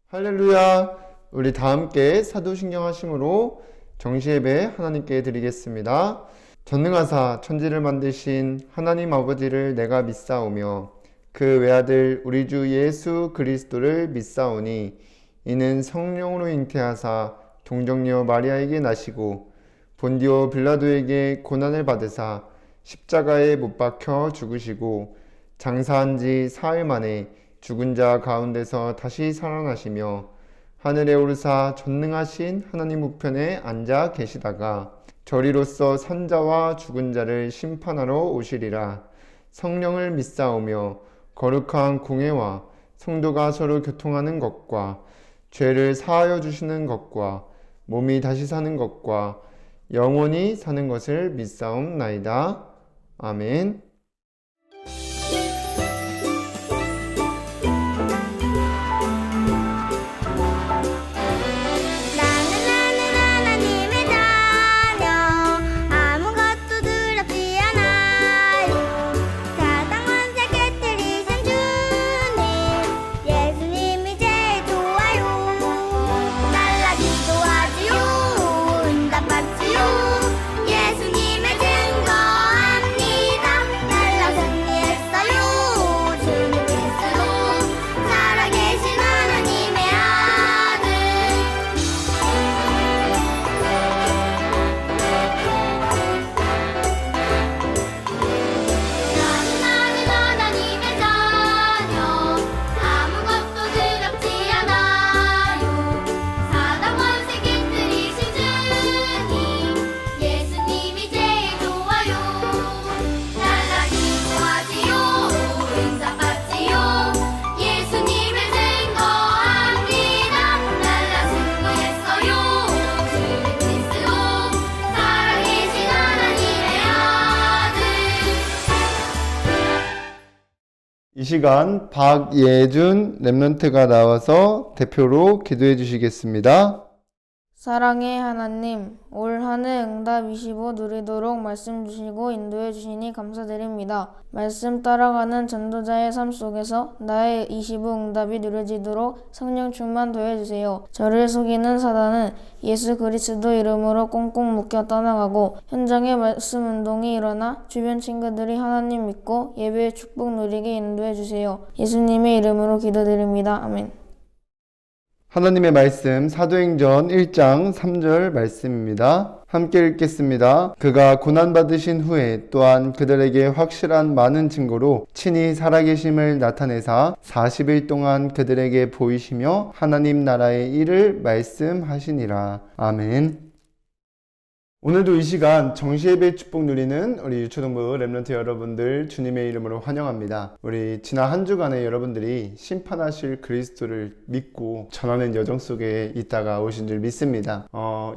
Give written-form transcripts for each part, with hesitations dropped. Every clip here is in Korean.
할렐루야. 우리 다 함께 사도신경 하심으로 정시예배 하나님께 드리겠습니다. 전능하사 천지를 만드신 하나님 아버지를 내가 믿사오며 그 외아들 우리 주 예수 그리스도를 믿사오니 이는 성령으로 잉태하사 동정녀 마리아에게 나시고 본디오 빌라도에게 고난을 받으사 십자가에 못 박혀 죽으시고 장사한 지 사흘 만에 죽은 자 가운데서 다시 살아나시며 하늘에 오르사 전능하신 하나님 우편에 앉아 계시다가 저리로서 산자와 죽은 자를 심판하러 오시리라. 성령을 믿사오며 거룩한 공회와 성도가 서로 교통하는 것과 죄를 사하여 주시는 것과 몸이 다시 사는 것과 영원히 사는 것을 믿사옵나이다. 아멘. 이 시간 박예준 랩런트가 나와서 대표로 기도해 주시겠습니다. 사랑의 하나님, 올 한 해 응답 25 누리도록 말씀 주시고 인도해 주시니 감사드립니다. 말씀 따라가는 전도자의 삶 속에서 나의 25 응답이 누려지도록 성령 충만 도와주세요. 저를 속이는 사단은 예수 그리스도 이름으로 꽁꽁 묶여 떠나가고 현장에 말씀 운동이 일어나 주변 친구들이 하나님 믿고 예배의 축복 누리게 인도해 주세요. 예수님의 이름으로 기도드립니다. 아멘. 하나님의 말씀 사도행전 1장 3절 말씀입니다. 함께 읽겠습니다. 그가 고난받으신 후에 또한 그들에게 확실한 많은 증거로 친히 살아계심을 나타내사 40일 동안 그들에게 보이시며 하나님 나라의 일을 말씀하시니라. 아멘. 오늘도 이 시간 정시예배 축복 누리는 우리 유초동부 랩런트 여러분들 주님의 이름으로 환영합니다. 우리 지난 한 주간에 여러분들이 심판하실 그리스도를 믿고 전하는 여정 속에 있다가 오신 줄 믿습니다.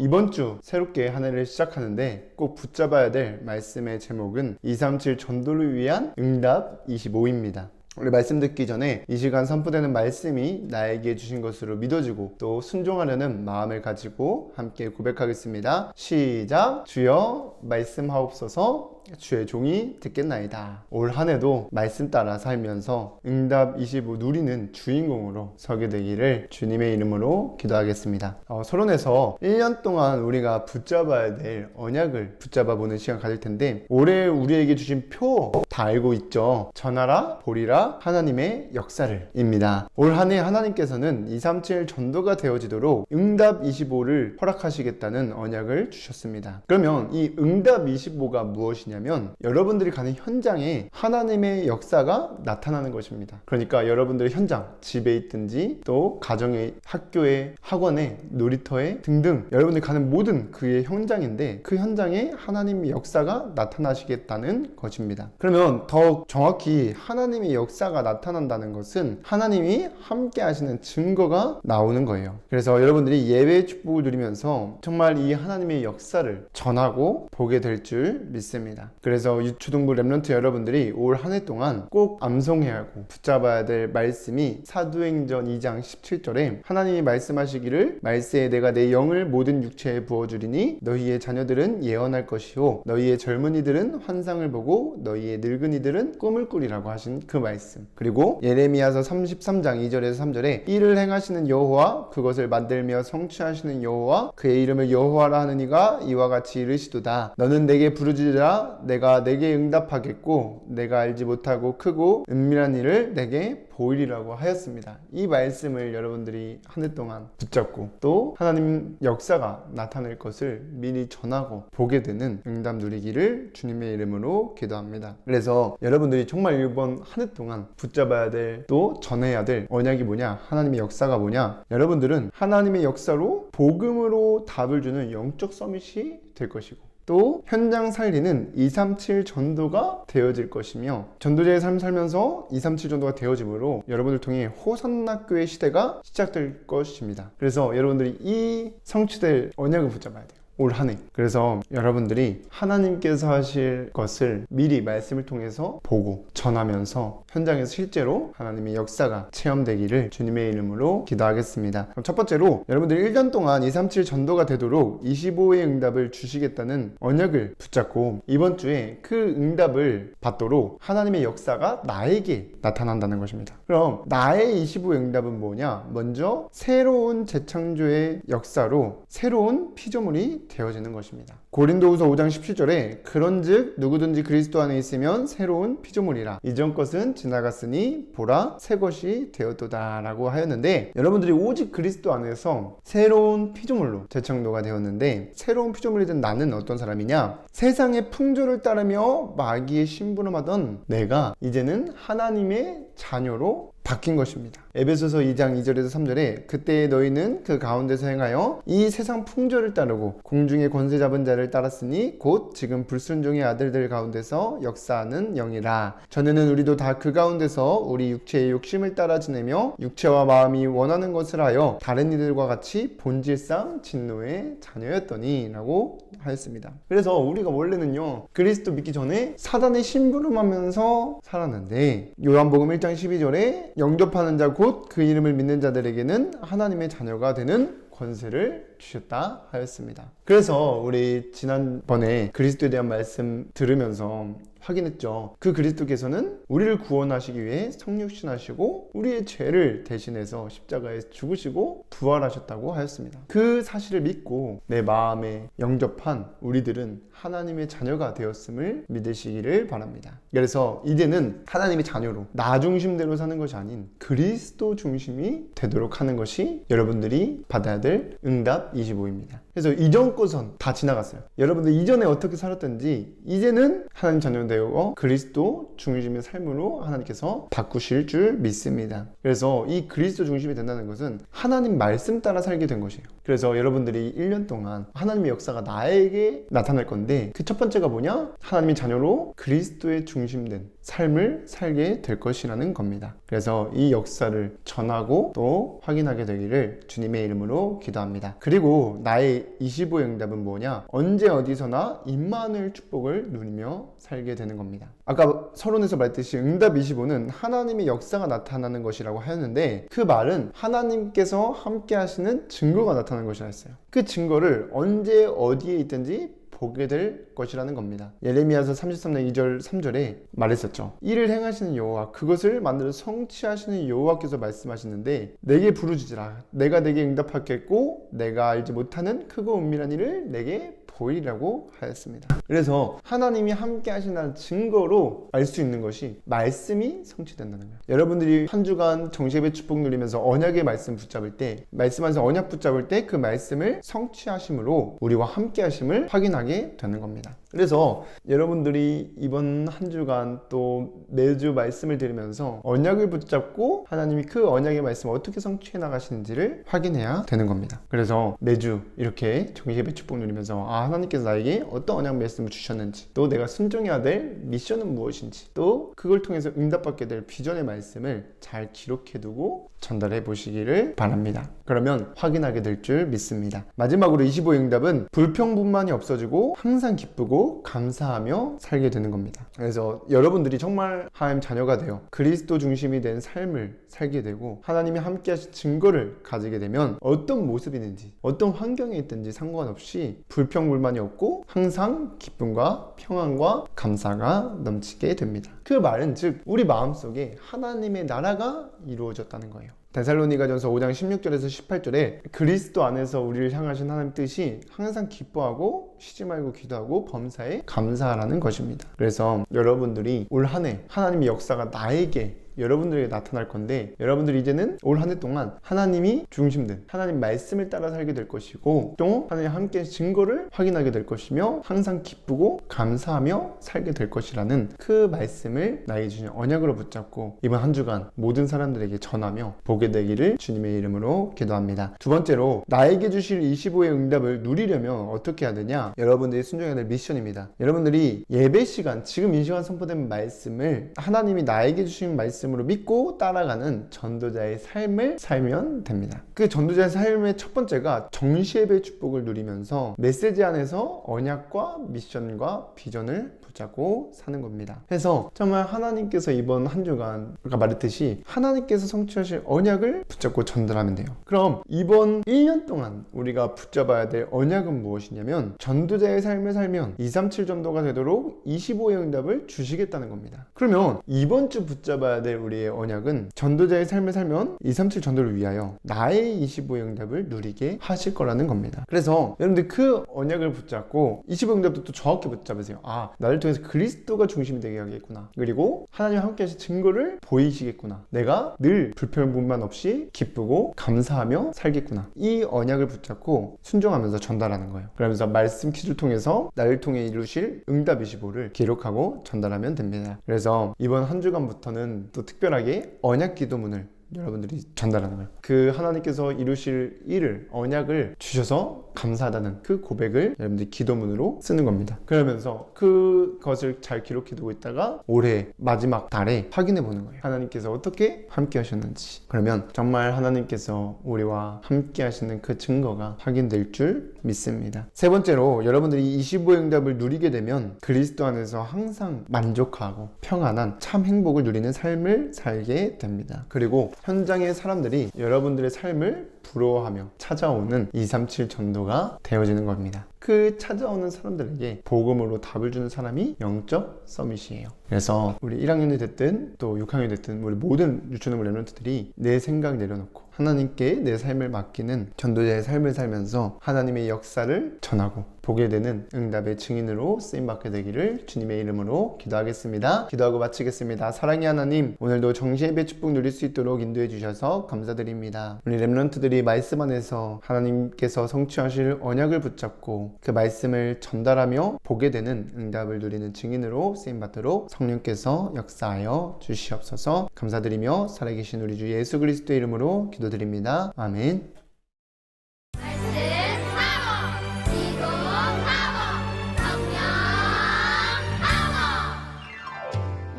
이번 주 새롭게 한 해를 시작하는데 꼭 붙잡아야 될 말씀의 제목은 237 전도를 위한 응답 25입니다. 우리 말씀 듣기 전에 이 시간 선포되는 말씀이 나에게 주신 것으로 믿어지고 또 순종하려는 마음을 가지고 함께 고백하겠습니다. 시작! 주여 말씀하옵소서. 주의 종이 듣겠나이다. 올 한 해도 말씀 따라 살면서 응답 25 누리는 주인공으로 서게 되기를 주님의 이름으로 기도하겠습니다. 서론에서 1년 동안 우리가 붙잡아야 될 언약을 붙잡아 보는 시간 가질 텐데 올해 우리에게 주신 표 다 알고 있죠. 전하라 보리라 하나님의 역사를 입니다. 올 한 해 하나님께서는 237 전도가 되어지도록 응답 25를 허락하시겠다는 언약을 주셨습니다. 그러면 이 응답 25가 무엇이냐면 여러분들이 가는 현장에 하나님의 역사가 나타나는 것입니다. 그러니까 여러분들의 현장, 집에 있든지 또 가정에, 학교에, 학원에, 놀이터에 등등 여러분들이 가는 모든 그의 현장인데 그 현장에 하나님의 역사가 나타나시겠다는 것입니다. 그러면 더 정확히 하나님의 역사가 나타난다는 것은 하나님이 함께 하시는 증거가 나오는 거예요. 그래서 여러분들이 예배의 축복을 누리면서 정말 이 하나님의 역사를 전하고 보게 될 줄 믿습니다. 있습니다. 그래서 유초등부 렘넌트 여러분들이 올 한 해 동안 꼭 암송해야 하고 붙잡아야 될 말씀이 사도행전 2장 17절에 하나님이 말씀하시기를 말세에 내가 내 영을 모든 육체에 부어주리니 너희의 자녀들은 예언할 것이요 너희의 젊은이들은 환상을 보고 너희의 늙은이들은 꿈을 꾸리라고 하신 그 말씀, 그리고 예레미야서 33장 2절에서 3절에 이를 행하시는 여호와 그것을 만들며 성취하시는 여호와 그의 이름을 여호와라 하는 이가 이와 같이 이르시도다. 너는 내게 부르짖으라 내가 내게 응답하겠고 내가 알지 못하고 크고 은밀한 일을 내게 보이리라고 하였습니다. 이 말씀을 여러분들이 한 해 동안 붙잡고 또 하나님 역사가 나타날 것을 미리 전하고 보게 되는 응답 누리기를 주님의 이름으로 기도합니다. 그래서 여러분들이 정말 이번 한 해 동안 붙잡아야 될 또 전해야 될 언약이 뭐냐, 하나님의 역사가 뭐냐, 여러분들은 하나님의 역사로 복음으로 답을 주는 영적 서밋이 될 것이고 또 현장 살리는 237 전도가 되어질 것이며 전도자의 삶 살면서 237 전도가 되어짐으로 여러분들 통해 호산나 교회 시대가 시작될 것입니다. 그래서 여러분들이 이 성취될 언약을 붙잡아야 돼요. 올 한 해. 그래서 여러분들이 하나님께서 하실 것을 미리 말씀을 통해서 보고 전하면서 현장에서 실제로 하나님의 역사가 체험되기를 주님의 이름으로 기도하겠습니다. 그럼 첫 번째로 여러분들이 1년 동안 237 전도가 되도록 25의 응답을 주시겠다는 언약을 붙잡고 이번 주에 그 응답을 받도록 하나님의 역사가 나에게 나타난다는 것입니다. 그럼 나의 25의 응답은 뭐냐? 먼저 새로운 재창조의 역사로 새로운 피조물이 되어지는 것입니다. 고린도후서 5장 17절에 그런즉 누구든지 그리스도 안에 있으면 새로운 피조물이라 이전 것은 지나갔으니 보라 새 것이 되었도다 라고 하였는데 여러분들이 오직 그리스도 안에서 새로운 피조물로 재창조가 되었는데 새로운 피조물이 된 나는 어떤 사람이냐? 세상의 풍조를 따르며 마귀의 심부름하던 내가 이제는 하나님의 자녀로 바뀐 것입니다. 에베소서 2장 2절에서 3절에 그때 너희는 그 가운데서 행하여 이 세상 풍조를 따르고 공중의 권세 잡은 자를 따랐으니 곧 지금 불순종의 아들들 가운데서 역사하는 영이라. 전에는 우리도 다 그 가운데서 우리 육체의 욕심을 따라 지내며 육체와 마음이 원하는 것을 하여 다른 이들과 같이 본질상 진노의 자녀였더니 라고 하였습니다. 그래서 우리가 원래는요 그리스도 믿기 전에 사단의 심부름하면서 살았는데 요한복음 1장 12절에 영접하는 자 곧 그 이름을 믿는 자들에게는 하나님의 자녀가 되는 권세를 주셨다 하였습니다. 그래서 우리 지난번에 그리스도에 대한 말씀 들으면서 확인했죠. 그 그리스도께서는 우리를 구원하시기 위해 성육신하시고 우리의 죄를 대신해서 십자가에 죽으시고 부활하셨다고 하였습니다. 그 사실을 믿고 내 마음에 영접한 우리들은 하나님의 자녀가 되었음을 믿으시기를 바랍니다. 그래서 이제는 하나님의 자녀로 나 중심대로 사는 것이 아닌 그리스도 중심이 되도록 하는 것이 여러분들이 받아야 될 응답 25입니다. 그래서 이전 것은 다 지나갔어요. 여러분들 이전에 어떻게 살았든지 이제는 하나님 자녀 되어 그리스도 중심의 삶으로 하나님께서 바꾸실 줄 믿습니다. 그래서 이 그리스도 중심이 된다는 것은 하나님 말씀 따라 살게 된 것이에요. 그래서 여러분들이 1년 동안 하나님의 역사가 나에게 나타날 건데 그 첫 번째가 뭐냐? 하나님의 자녀로 그리스도의 중심된 삶을 살게 될 것이라는 겁니다. 그래서 이 역사를 전하고 또 확인하게 되기를 주님의 이름으로 기도합니다. 그리고 나의 25의 응답은 뭐냐? 언제 어디서나 임마누엘 축복을 누리며 살게 되는 겁니다. 아까 서론에서 말했듯이 응답 25는 하나님의 역사가 나타나는 것이라고 하였는데 그 말은 하나님께서 함께 하시는 증거가 나타나는 것이라 했어요. 그 증거를 언제 어디에 있든지 보게 될 것이라는 겁니다. 예레미야서 33장 2절 3절에 말했었죠. 이를 행하시는 여호와 그것을 만들어 성취하시는 여호와께서 말씀하시는데 내게 부르짖으라 내가 내게 응답하겠고 내가 알지 못하는 크고 은밀한 일을 내게 보이라고 하였습니다. 그래서 하나님이 함께 하신다는 증거로 알 수 있는 것이 말씀이 성취된다는 거예요. 여러분들이 한 주간 정시예배 축복 누리면서 언약의 말씀 붙잡을 때 말씀하면서 언약 붙잡을 때 그 말씀을 성취하심으로 우리와 함께 하심을 확인하게 되는 겁니다. 그래서 여러분들이 이번 한 주간 또 매주 말씀을 들으면서 언약을 붙잡고 하나님이 그 언약의 말씀을 어떻게 성취해 나가시는지를 확인해야 되는 겁니다. 그래서 매주 이렇게 정시예배 축복 누리면서 하나님께서 나에게 어떤 언약 말씀을 주셨는지, 또 내가 순종해야 될 미션은 무엇인지, 또 그걸 통해서 응답받게 될 비전의 말씀을 잘 기록해두고 전달해 보시기를 바랍니다. 그러면 확인하게 될 줄 믿습니다. 마지막으로 25의 응답은 불평분만이 없어지고 항상 기쁘고 감사하며 살게 되는 겁니다. 그래서 여러분들이 정말 하나님 자녀가 되어 그리스도 중심이 된 삶을 살게 되고 하나님이 함께 하신 증거를 가지게 되면 어떤 모습이든지 어떤 환경에 있든지 상관없이 불평불만이 없고 항상 기쁨과 평안과 감사가 넘치게 됩니다. 그 말은 즉 우리 마음속에 하나님의 나라가 이루어졌다는 거예요. 데살로니가전서 5장 16절에서 18절에 그리스도 안에서 우리를 향하신 하나님 뜻이 항상 기뻐하고 쉬지 말고 기도하고 범사에 감사하라는 것입니다. 그래서 여러분들이 올 한 해 하나님의 역사가 나에게 여러분들에게 나타날 건데, 여러분들이 이제는 올 한 해 동안 하나님이 중심된 하나님 말씀을 따라 살게 될 것이고, 또 하나님 함께 증거를 확인하게 될 것이며 항상 기쁘고 감사하며 살게 될 것이라는 그 말씀을 나에게 주신 언약으로 붙잡고 이번 한 주간 모든 사람들에게 전하며 보게 되기를 주님의 이름으로 기도합니다. 두 번째로 나에게 주실 25의 응답을 누리려면 어떻게 해야 되냐? 여러분들이 순종해야 될 미션입니다. 여러분들이 예배 시간, 지금 이 시간 선포된 말씀을 하나님이 나에게 주신 말씀 으로 믿고 따라가는 전도자의 삶을 살면 됩니다. 그 전도자의 삶의 첫 번째가 정시예배의 축복을 누리면서 메시지 안에서 언약과 미션과 비전을 붙잡고 사는 겁니다. 그래서 정말 하나님께서 이번 한 주간 아까 말했듯이 하나님께서 성취하실 언약을 붙잡고 전달하면 돼요. 그럼 이번 1년 동안 우리가 붙잡아야 될 언약은 무엇이냐면 전도자의 삶을 살면 237 전도가 되도록 25의 응답을 주시겠다는 겁니다. 그러면 이번 주 붙잡아야 될 우리의 언약은 전도자의 삶을 살면 237 전도를 위하여 나의 25의 응답을 누리게 하실 거라는 겁니다. 그래서 여러분들 그 언약을 붙잡고 25의 응답도 또 정확히 붙잡으세요. 아, 나를 통해서 그리스도가 중심이 되게 하겠구나. 그리고 하나님과 함께 하신 증거를 보이시겠구나. 내가 늘 불평분만 없이 기쁘고 감사하며 살겠구나. 이 언약을 붙잡고 순종하면서 전달하는 거예요. 그러면서 말씀 퀴즈를 통해서 나를 통해 이루실 응답 25를 기록하고 전달하면 됩니다. 그래서 이번 한 주간부터는 또 특별하게 언약 기도문을 여러분들이 전달하는 거예요. 그 하나님께서 이루실 일을, 언약을 주셔서 감사하다는 그 고백을 여러분들이 기도문으로 쓰는 겁니다. 그러면서 그것을 잘 기록해두고 있다가 올해 마지막 달에 확인해 보는 거예요. 하나님께서 어떻게 함께 하셨는지. 그러면 정말 하나님께서 우리와 함께 하시는 그 증거가 확인될 줄 믿습니다. 세 번째로 여러분들이 25의 응답을 누리게 되면 그리스도 안에서 항상 만족하고 평안한 참 행복을 누리는 삶을 살게 됩니다. 그리고 현장의 사람들이 여러분들의 삶을 부러워하며 찾아오는 237 전도가 되어지는 겁니다. 그 찾아오는 사람들에게 복음으로 답을 주는 사람이 영적 서밋이에요. 그래서 우리 1학년이 됐든 또 6학년이 됐든 우리 모든 유치원의 랩런트들이 내 생각 내려놓고 하나님께 내 삶을 맡기는 전도자의 삶을 살면서 하나님의 역사를 전하고 보게 되는 응답의 증인으로 쓰임받게 되기를 주님의 이름으로 기도하겠습니다. 기도하고 마치겠습니다. 사랑의 하나님, 오늘도 정시예배 축복 누릴 수 있도록 인도해 주셔서 감사드립니다. 우리 랩런트들이 말씀 안에서 하나님께서 성취하실 언약을 붙잡고 그 말씀을 전달하며 보게 되는 응답을 누리는 증인으로 쓰임받도록 성령께서 역사하여 주시옵소서. 감사드리며 살아계신 우리 주 예수 그리스도의 이름으로 기도드립니다. 아멘.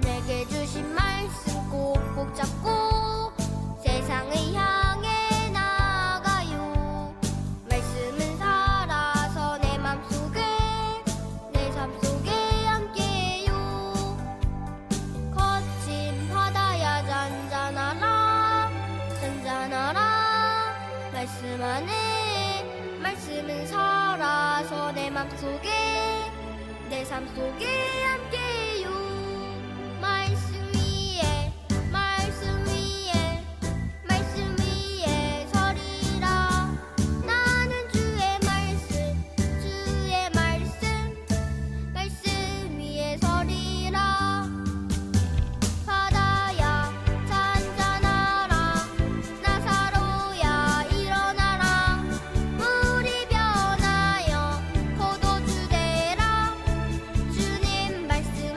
내게 주신 말씀 꼭꼭 잡고 세상을 향해 나가요. 말씀은 살아서 내 맘속에 내 삶 속에 함께요. 거친 바다야 잔잔하라 잔잔하라 말씀 안에 말씀은 살아서 내 맘속에 내 삶 속에 함께요. 말씀 위에 말씀 위에 말씀 위에 서리라. 나는 주의 말씀 말씀 위에 서리라. 바다야 잔잔하라 나사로야 일어나라. 물이 변하여 포도주 되라. 주님 말씀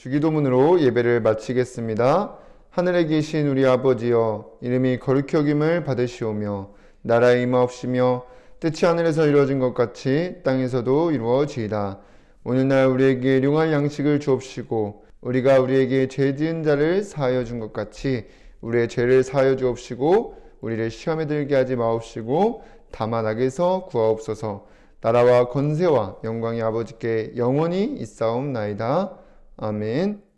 주기도문으로 예배를 마치겠습니다. 하늘에 계신 우리 아버지여, 이름이 거룩히 여김을 받으시오며 나라의 임하옵시며 뜻이 하늘에서 이루어진 것 같이 땅에서도 이루어지이다. 오늘날 우리에게 일용할 양식을 주옵시고 우리가 우리에게 죄 지은 자를 사하여 준 것 같이 우리의 죄를 사하여 주옵시고 우리를 시험에 들게 하지 마옵시고 다만 악에서 구하옵소서. 나라와 권세와 영광이 아버지께 영원히 있사옵나이다. 아멘.